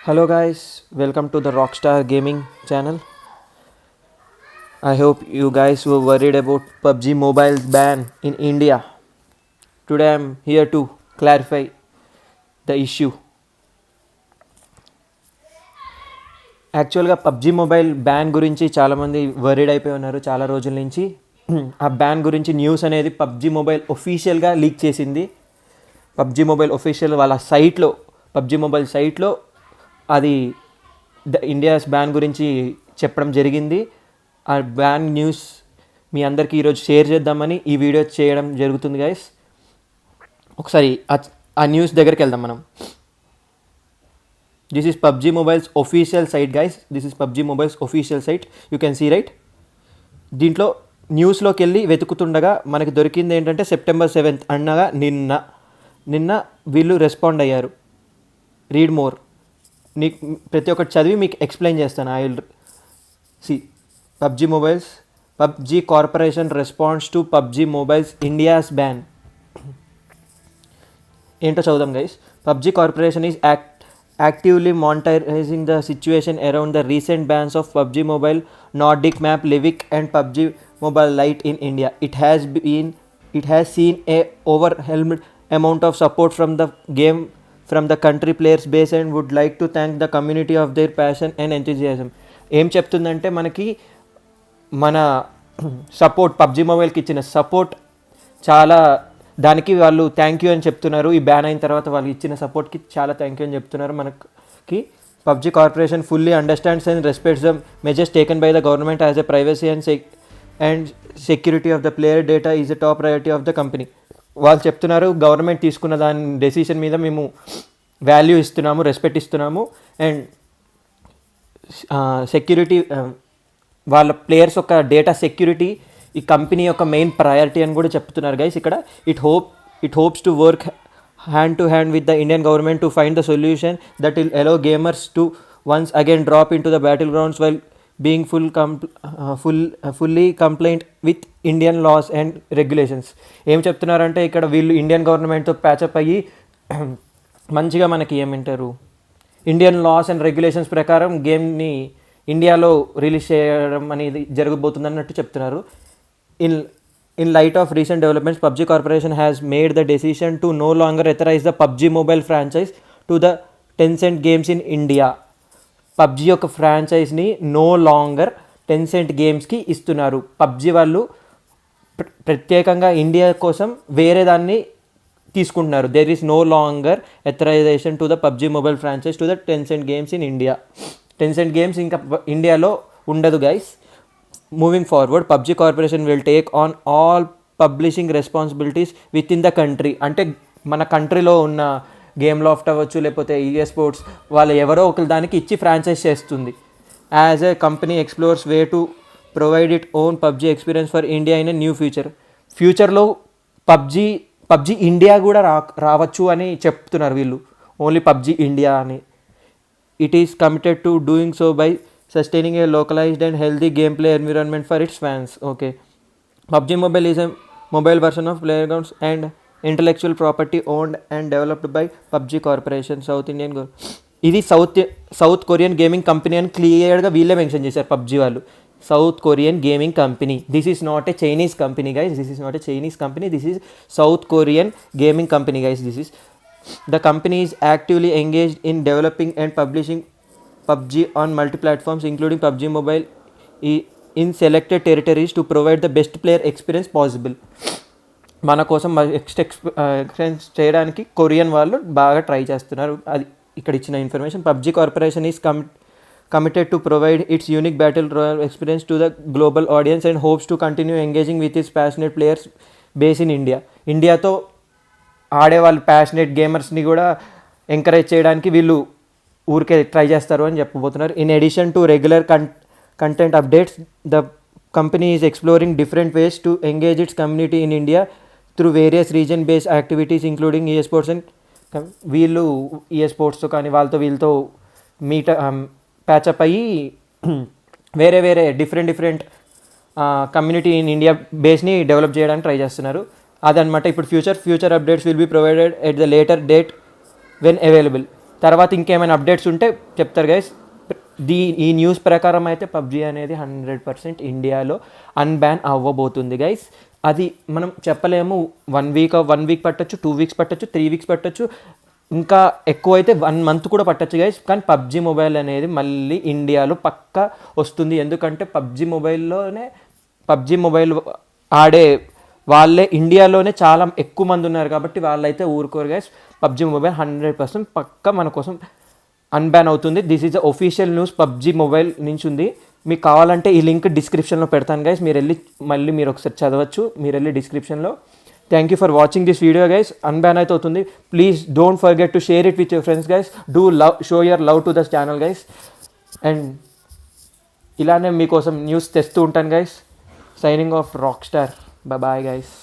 Hello guys, welcome to the Rockstar Gaming channel. I hope you guys were worried about PUBG Mobile's ban in India. Today I'm here to clarify the issue. యాక్చువల్గా PUBG mobile ban గురించి చాలామంది worried అయిపోయి ఉన్నారు చాలా రోజుల నుంచి. ఆ ban గురించి న్యూస్ అనేది పబ్జీ మొబైల్ ఒఫీషియల్గా లీక్ చేసింది. పబ్జీ మొబైల్ ఒఫీషియల్ వాళ్ళ సైట్లో, పబ్జీ మొబైల్ సైట్లో అది ఇండియాస్ బ్యాన్ గురించి చెప్పడం జరిగింది. ఆ బ్యాన్ న్యూస్ మీ అందరికీ ఈరోజు షేర్ చేద్దామని ఈ వీడియో చేయడం జరుగుతుంది గైస్. ఒకసారి ఆ న్యూస్ దగ్గరికి వెళ్దాం మనం. This is PUBG Mobile's official site guys. This is PUBG Mobile's official site. You can see right. దీంట్లో న్యూస్లోకి వెళ్ళి వెతుకుతుండగా మనకి దొరికింది ఏంటంటే September 7th అనగా నిన్న వీళ్ళు రెస్పాండ్ అయ్యారు. Read more. నీకు ప్రతి ఒక్కటి చదివి మీకు ఎక్స్ప్లెయిన్ చేస్తాను. I will see PUBG corporation response to PUBG Mobile's India's ban. ఏంటో చదువుదాం guys. PUBG corporation is actively monitoring the situation around the recent bans of PUBG Mobile, Nordic Map, Livik and PUBG Mobile Lite in India. It has seen a overwhelming amount of support from the game from the country players base and would like to thank the community of their passion and enthusiasm. ఏం చెప్తుందంటే మనకి మన support PUBG మొబైల్కి ఇచ్చిన support చాలా, దానికి వాళ్ళు thank you అని చెప్తున్నారు. ఈ బ్యాన్ అయిన తర్వాత వాళ్ళు ఇచ్చిన సపోర్ట్కి చాలా థ్యాంక్ యూ అని చెప్తున్నారు. మనకి PUBG corporation fully understands and respects the measures taken by the government as a privacy and security of the player data is the top priority of the company. వాళ్ళు చెప్తున్నారు గవర్నమెంట్ తీసుకున్న దాని decision మీద మేము value ఇస్తున్నాము, respect ఇస్తున్నాము and security, వాళ్ళ players యొక్క డేటా సెక్యూరిటీ ఈ కంపెనీ యొక్క మెయిన్ ప్రయారిటీ అని కూడా చెప్తున్నారు గైస్. ఇక్కడ it hopes to work hand to hand with the Indian government to find the solution that will allow gamers to once again drop in to the battle grounds while being fully complaint with Indian loss and regulations. ఏం చెప్తున్నారంటే ఇక్కడ వీళ్ళు Indian గవర్నమెంట్తో patch up అయ్యి మంచిగా మనకి ఏమంటారు Indian loss and regulations ప్రకారం గేమ్ని ఇండియాలో రిలీజ్ చేయడం అనేది జరగబోతుంది అన్నట్టు చెప్తున్నారు. In light of recent developments, PUBG Corporation has made the decision to no longer authorize the PUBG Mobile franchise to the Tencent Games in India. PUBG యొక్క ఫ్రాంచైజ్ని నో లాంగర్ టెన్సెంట్ గేమ్స్కి ఇస్తున్నారు. పబ్జీ వాళ్ళు ప్రత్యేకంగా ఇండియా కోసం వేరే దాన్ని తీసుకుంటున్నారు. There is no longer authorisation to the PUBG Mobile franchise to the Tencent Games in India. Tencent Games ఇంకా ఇండియాలో ఉండదు guys. Moving forward, PUBG Corporation will take on all publishing responsibilities within the country. అంటే మన కంట్రీలో ఉన్న game laughed అవ్వచ్చు లేకపోతే EA sports వాళ్ళు ఎవరో ఒకరి దానికి ఇచ్చి ఫ్రాంచైజ్ చేస్తుంది. As a company explores way to provide it own PUBG experience for India in a new ఫ్యూచర్లో పబ్జీ ఇండియా కూడా రావచ్చు అని చెప్తున్నారు వీళ్ళు. ఓన్లీ PUBG ఇండియా అని. It is committed to doing so by sustaining a localized and healthy gameplay environment for its fans. Okay, PUBG Mobile is a mobile version of Playgrounds and intellectual property owned and developed by PUBG Corporation, South Indian ఇది south Korean gaming company అని క్లియర్గా వీళ్ళే mention చేశారు. PUBG వాళ్ళు south Korean gaming company. This is not a Chinese company guys. This is not a Chinese company. This is south Korean gaming company guys. This is the company is actively engaged in developing and publishing PUBG on multi-platforms including PUBG Mobile in selected territories to provide the best player experience possible. మన కోసం experience చేయడానికి Korean వాళ్ళు బాగా try చేస్తున్నారు. అది ఇక్కడ ఇచ్చిన information. PUBG Corporation is committed to provide its unique battle royale experience to the global audience and hopes to continue engaging with its passionate players based in India. ఇండియాతో ఆడే వాళ్ళు passionate గేమర్స్ని కూడా encourage చేయడానికి వీళ్ళు ఊరికే ట్రై చేస్తారు అని చెప్పబోతున్నారు. In addition to regular content updates the company is exploring different ways to engage its community in India through various region based activities including EA sports and వీళ్ళు ఈఏ స్పోర్ట్స్తో కానీ వీళ్ళతో ప్యాచప్ అయ్యి వేరే డిఫరెంట్ కమ్యూనిటీ ఇన్ ఇండియా బేస్ని develop చేయడానికి try చేస్తున్నారు. అదనమాట ఇప్పుడు future updates will be provided at the later date when available. తర్వాత ఇంకేమైనా అప్డేట్స్ ఉంటే చెప్తారు గైస్. ఈ న్యూస్ ప్రకారం అయితే పబ్జీ అనేది 100% ఇండియాలో అన్బ్యాన్ అవ్వబోతుంది గైస్. అది మనం చెప్పలేము, 1 వీక్ పట్టచ్చు, 2 వీక్స్ పట్టచ్చు, 3 వీక్స్ పట్టచ్చు, ఇంకా ఎక్కువ అయితే 1 మంత్ కూడా పట్టచ్చు గైస్. కానీ పబ్జీ మొబైల్ అనేది మళ్ళీ ఇండియాలో పక్కా వస్తుంది. ఎందుకంటే పబ్జీ మొబైల్ ఆడే వాళ్ళే ఇండియాలోనే చాలా ఎక్కువ మంది ఉన్నారు కాబట్టి వాళ్ళైతే ఊరుకోరు గైస్. పబ్జీ మొబైల్ 100% పక్కా మన కోసం అన్బ్యాన్ అవుతుంది. This is the official news PUBG mobile నుంచి ఉంది. మీకు కావాలంటే ఈ లింక్ డిస్క్రిప్షన్లో పెడతాను గైస్, మీరు ఒకసారి చదవచ్చు, మీరు వెళ్ళి డిస్క్రిప్షన్లో. Thank you for watching this video guys. Unban అయితే అవుతుంది. Please don't forget to share it with your friends guys. Do show your love to the channel guys. And ఇలానే మీకోసం న్యూస్ తెస్తూ ఉంటాను గైస్. Signing off rock star. Bye guys.